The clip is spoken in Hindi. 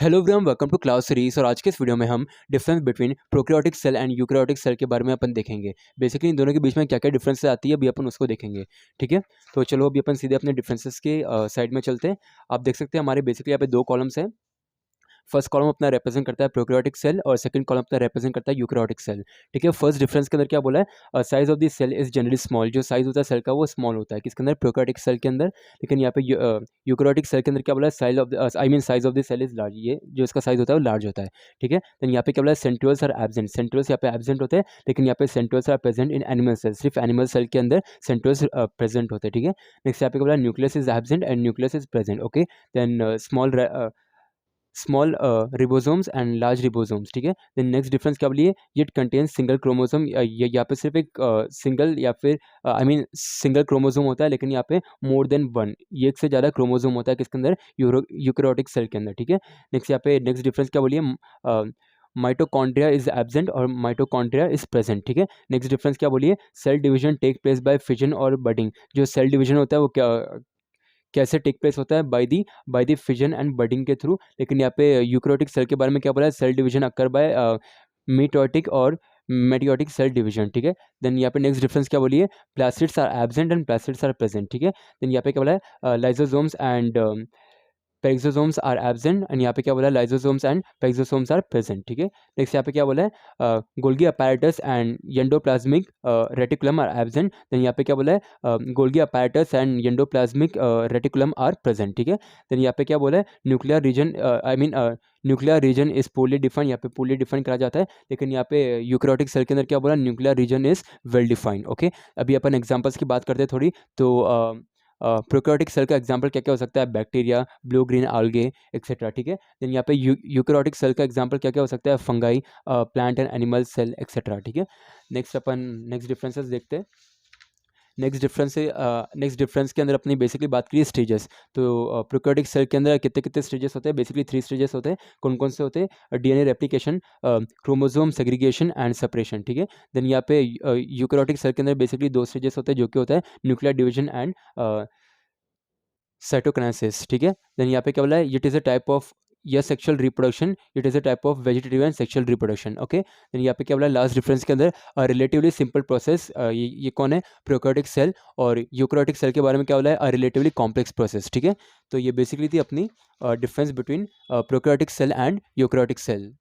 Hello everyone, welcome to class series. और आज के इस वीडियो में हम difference between prokaryotic cell and eukaryotic cell के बारे में अपन देखेंगे। बेसिकली इन दोनों के बीच में क्या क्या डिफरेंसेस आती है अभी अपन उसको देखेंगे। ठीक है, तो चलो अभी अपन सीधे अपने डिफरेंसेस के साइड में चलते हैं। आप देख सकते हैं हमारे बेसिकली यहाँ पे दो कॉलम्स हैं। फर्स्ट कॉलम अपना रिप्रेजेंट करता है प्रोकैरियोटिक सेल और सेकंड कॉलम अपना रिप्रेजेंट करता है यूकैरियोटिक सेल। ठीक है, फर्स्ट डिफरेंस के अंदर क्या बोला है, size of the cell is generally small. जो साइज होता है सेल का वो स्मॉल होता है किसके अंदर, प्रोकैरियोटिक सेल के अंदर। लेकिन यहाँ पे यूकैरियोटिक सेल के अंदर क्या बोला है, size of the cell is large. ये जो इसका साइज होता है वो लार्ज होता है। ठीक है, देन यहाँ पे क्या बोला है, सेंट्रियोल्स आर एब्सेंट। सेंट्रियोल्स यहाँ पे एब्सेंट होते हैं, लेकिन यहाँ पे centrioles are present in animal cell. सिर्फ एनिमल सेल के अंदर सेंट्रियोल्स प्रेजेंट होते हैं। ठीक है, नेक्स्ट यहाँ पे क्या बोला है, nucleus is absent and nucleus is present. Okay, then small ribosomes and large ribosomes. ठीक है, देन नेक्स्ट डिफरेंस क्या बोलिए, इट कंटेन्स सिंगल क्रोमोसोम। यहाँ पे सिर्फ एक सिंगल या फिर सिंगल क्रोमोसोम होता है, लेकिन यहाँ पे मोर देन वन, ये एक से ज़्यादा क्रोमोसोम होता है किसके अंदर, यूकैरियोटिक सेल के अंदर। ठीक है, नेक्स्ट यहाँ पे नेक्स्ट डिफरेंस क्या बोलिए, माइटोकॉन्ड्रिया इज एब्सेंट और माइटोकॉन्ड्रिया इज प्रेजेंट। ठीक है, नेक्स्ट डिफरेंस क्या बोलिए, cell division take place by fission और बडिंग। जो सेल डिवीजन होता है वो कैसे टेक प्लेस होता है, by the fission and budding के थ्रू। लेकिन यहाँ पे यूकैरियोटिक सेल के बारे में क्या बोला है, सेल डिवीजन अकर बाय मिटोटिक और मेटियोटिक सेल डिवीजन। ठीक है, देन यहाँ पे नेक्स्ट डिफरेंस क्या बोलिए, plastids are absent and plastids are present. ठीक है, देन यहाँ पे क्या बोला है, lysosomes and peroxisomes are absent and यहाँ पे क्या बोला है, lysosomes and peroxisomes are present. ठीक है, नेक्स्ट यहाँ पे क्या बोला है, Golgi apparatus and endoplasmic reticulum are absent. Then यहाँ पे क्या बोला है, Golgi apparatus and endoplasmic reticulum are present. ठीक है, देन यहाँ पे क्या बोला है, nuclear region nuclear region is poorly defined. यहाँ पे पोली डिफाइन करा जाता है, लेकिन यहाँ पे यूकैरियोटिक सेल के अंदर क्या बोला, nuclear region is well defined. Okay, अभी अपन एग्जांपल्स की बात करते हैं थोड़ी। तो प्रोकैरियोटिक सेल का एग्जांपल क्या क्या हो सकता है, बैक्टीरिया, ब्लू ग्रीन आल्गे एक्सेट्रा। ठीक है, देन यहाँ पे यूकैरियोटिक सेल का एग्जांपल क्या क्या हो सकता है, fungi, plant and animal cell etcetera. ठीक है, नेक्स्ट अपन नेक्स्ट डिफरेंसेस देखते हैं। नेक्स्ट डिफरेंस के अंदर अपनी बेसिकली बात करिए स्टेजेस। तो प्रोकैरियोटिक सेल के अंदर कितने कितने स्टेजेस होते हैं, बेसिकली 3 स्टेजेस होते हैं। कौन कौन से होते हैं, DNA replication, chromosome segregation and separation. ठीक है, देन यहाँ पे यूकैरियोटिक सेल के अंदर बेसिकली 2 स्टेजेस होते हैं, जो कि होता है न्यूक्लियर डिवीजन एंड साइटोकिनेसिस। ठीक है, देन यहाँ पे क्या बोला है, it is a type of या sexual reproduction, it is a type of vegetative and sexual reproduction. Okay, then यहाँ पे क्या बोला है, लास्ट डिफरेंस के अंदर रिलेटिवली सिंपल प्रोसेस। ये कौन है, प्रोकैरियोटिक सेल। और यूकैरियोटिक सेल के बारे में क्या बोला है, रिलेटिवली कॉम्प्लेक्स प्रोसेस। ठीक है, तो ये बेसिकली थी अपनी difference between prokaryotic cell and eukaryotic cell.